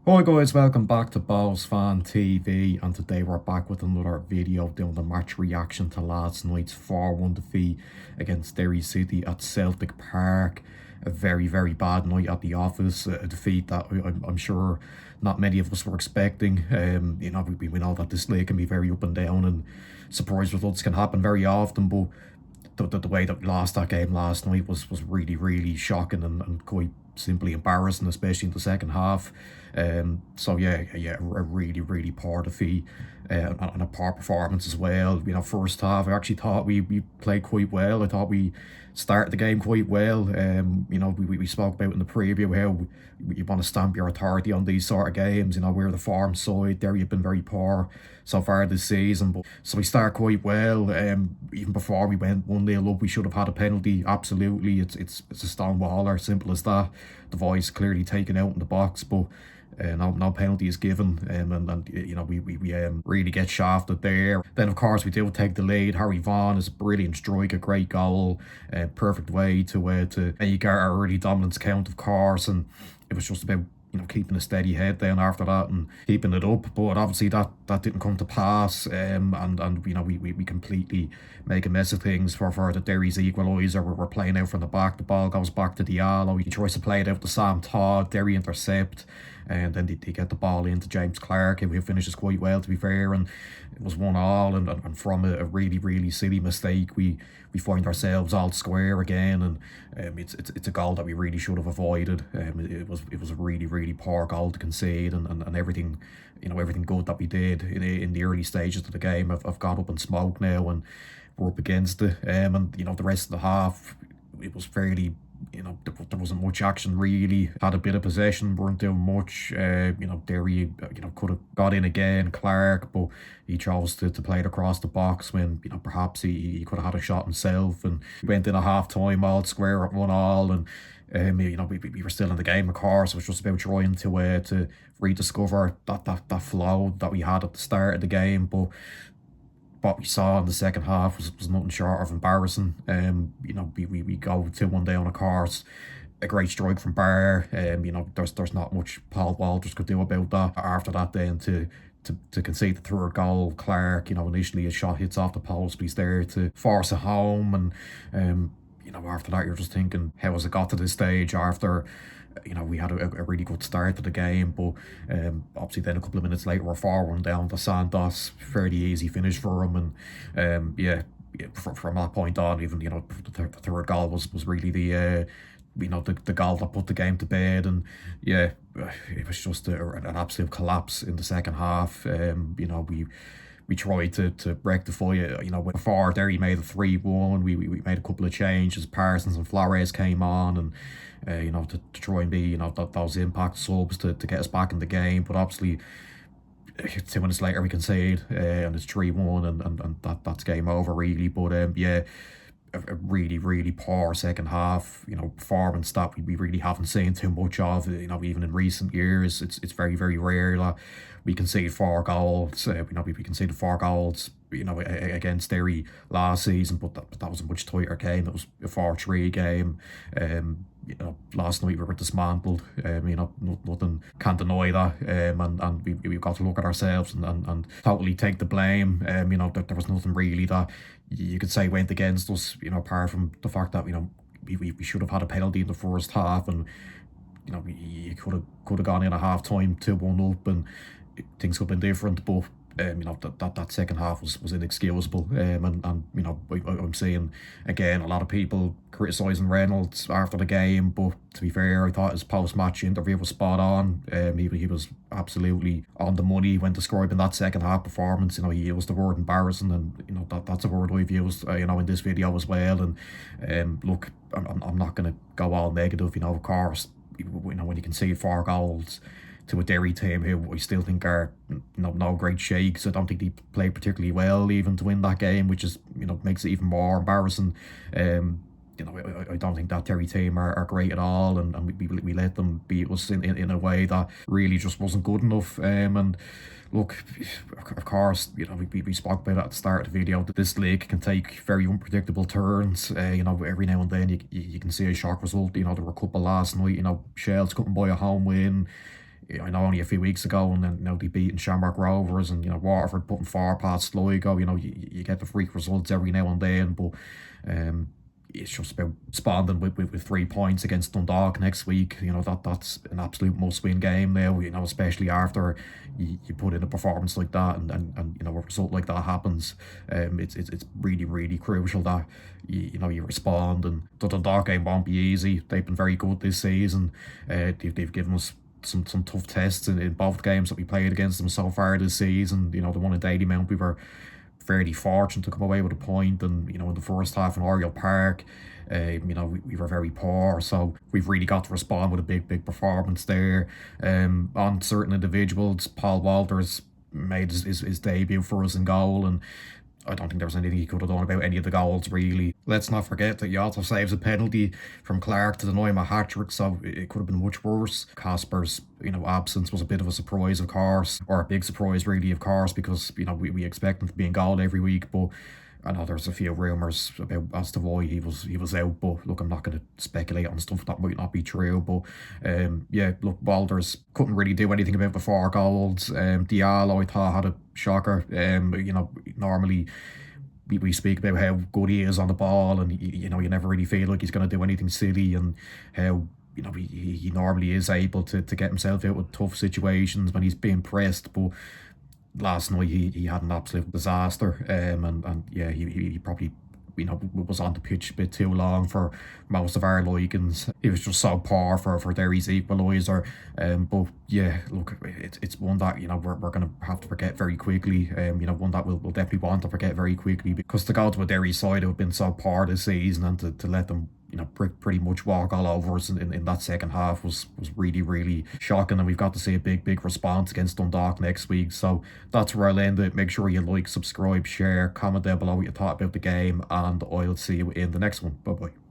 Hi guys, welcome back to Balls Fan TV, and today we're back with another video doing the match reaction to last night's 4-1 defeat against Derry City at Celtic Park. A very bad night at the office, a defeat that I'm sure not many of us were expecting. We know that this league can be very up and down, and surprise results can happen very often, but the way that we lost that game last night was really shocking and quite simply embarrassing, especially in the second half. So yeah, a really poor defeat, and a poor performance as well. First half I actually thought we played quite well. I thought we started the game quite well. We spoke about in the preview how you want to stamp your authority on these sort of games. We're the farm side. Derry have been very poor so far this season, but so we start quite well. Even before we went 1-0 up, we should have had a penalty. Absolutely, it's a stone waller, simple as that. The voice clearly taken out in the box, but no penalty is given, we really get shafted there. Then of course we do take the lead. Harry Vaughan is a brilliant strike, a great goal, perfect way to make our early dominance count, of course, and it was just about keeping a steady head then after that and keeping it up. But obviously that didn't come to pass, and we completely make a mess of things for the Derry's equaliser. We're playing out from the back. The ball goes back to Diallo. He tries to play it out to Sam Todd. Derry intercept, and then they get the ball into James Clark, who finishes quite well, to be fair, and it was 1-1. And from a really silly mistake, we find ourselves all square again, and it's a goal that we really should have avoided. It was a really poor goal to concede, and everything, everything good that we did in the early stages of the game have got up in smoke now, and we're up against it. And the rest of the half, it was fairly, there wasn't much action really. Had a bit of possession, weren't doing much. Derry, could have got in again, Clark, but he chose to play it across the box when, perhaps he could have had a shot himself, and went in a half time all square at 1-1, and we were still in the game, of course. It was just about trying to rediscover that flow that we had at the start of the game, but what we saw in the second half was nothing short of embarrassing. We go 2-1 down, of course. A great strike from Barr. There's not much Paul Walters could do about that. After that, then to concede the third goal, Clark, initially his shot hits off the post, but he's there to force it home, and after that you're just thinking, how has it got to this stage after we had a really good start to the game, but obviously then a couple of minutes later we're 4-1 down to Santos. Fairly easy finish for him, and from that point on, even the third goal was really the goal that put the game to bed. And yeah, it was just an absolute collapse in the second half. We tried to rectify it. Before Derry made a 3-1, we made a couple of changes. Parsons and Flores came on, and to try and be those impact subs to get us back in the game. But obviously 2 minutes later we concede, and it's 3-1, and that's game over really. But yeah, a really poor second half. Performance that we really haven't seen too much of. Even in recent years, it's very rare that we concede 4 goals. We conceded 4 goals, against Derry last season, but that was a much tighter game. It was a 4-3 game. Last night we were dismantled. Nothing can deny that. And we've got to look at ourselves and totally take the blame. There was nothing really that you could say went against us, apart from the fact that we should have had a penalty in the first half, and you could have gone in a half time 2-1 up, and things could have been different. But that second half was inexcusable. I'm seeing again a lot of people criticising Reynolds after the game, but to be fair, I thought his post-match interview was spot on. He was absolutely on the money when describing that second half performance. He used the word embarrassing, and that's a word I've used in this video as well. And look, I'm not going to go all negative. Of course, when you concede 4 goals to a Derry team who I still think are no great shakes. I don't think they played particularly well even to win that game, which is makes it even more embarrassing. I don't think that Derry team are great at all, and we let them beat us in a way that really just wasn't good enough. And look, of course, we spoke about it at the start of the video, that this league can take very unpredictable turns. Every now and then you can see a shock result. There were a couple last night. Shells couldn't buy a home win. I know only a few weeks ago, and then they beating Shamrock Rovers, and Waterford putting far past Sligo. You get the freak results every now and then, but um, it's just about responding with 3 points against Dundalk next week. That's an absolute must-win game now. Especially after you put in a performance like that, and a result like that happens. It's really really crucial that you respond. And the Dundalk game won't be easy. They've been very good this season. They've given us some tough tests in both games that we played against them so far this season. The one in Dalymount, we were fairly fortunate to come away with a point, and in the first half in Oriel Park, we were very poor. So we've really got to respond with a big performance there. On certain individuals, Paul Walters made his debut for us in goal, and I don't think there was anything he could have done about any of the goals, really. Let's not forget that he also saves a penalty from Clark to deny him a hat-trick, so it could have been much worse. Casper's, absence was a bit of a surprise, of course, or a big surprise, really, of course, because, we expect him to be in goal every week, but I know there's a few rumours about as to why he was out, but look, I'm not going to speculate on stuff that might not be true. But yeah, look, Walters couldn't really do anything about the 4 goals. Diallo, I thought, had a shocker. Normally we speak about how good he is on the ball, and you never really feel like he's going to do anything silly, and how he normally is able to get himself out of tough situations when he's being pressed. But last night he had an absolute disaster, and yeah, he probably was on the pitch a bit too long for most of our likings. He was just so poor for Derry's equaliser. But yeah, look, it's one that we're gonna have to forget very quickly. One that we'll definitely want to forget very quickly, because to go to a Derry side who have been so poor this season, and to let them pretty much walk all over us in that second half was really really shocking. And we've got to see a big response against Dundalk next week. So that's where I'll end it. Make sure you like, subscribe, share, comment down below what you thought about the game, and I'll see you in the next one. Bye bye.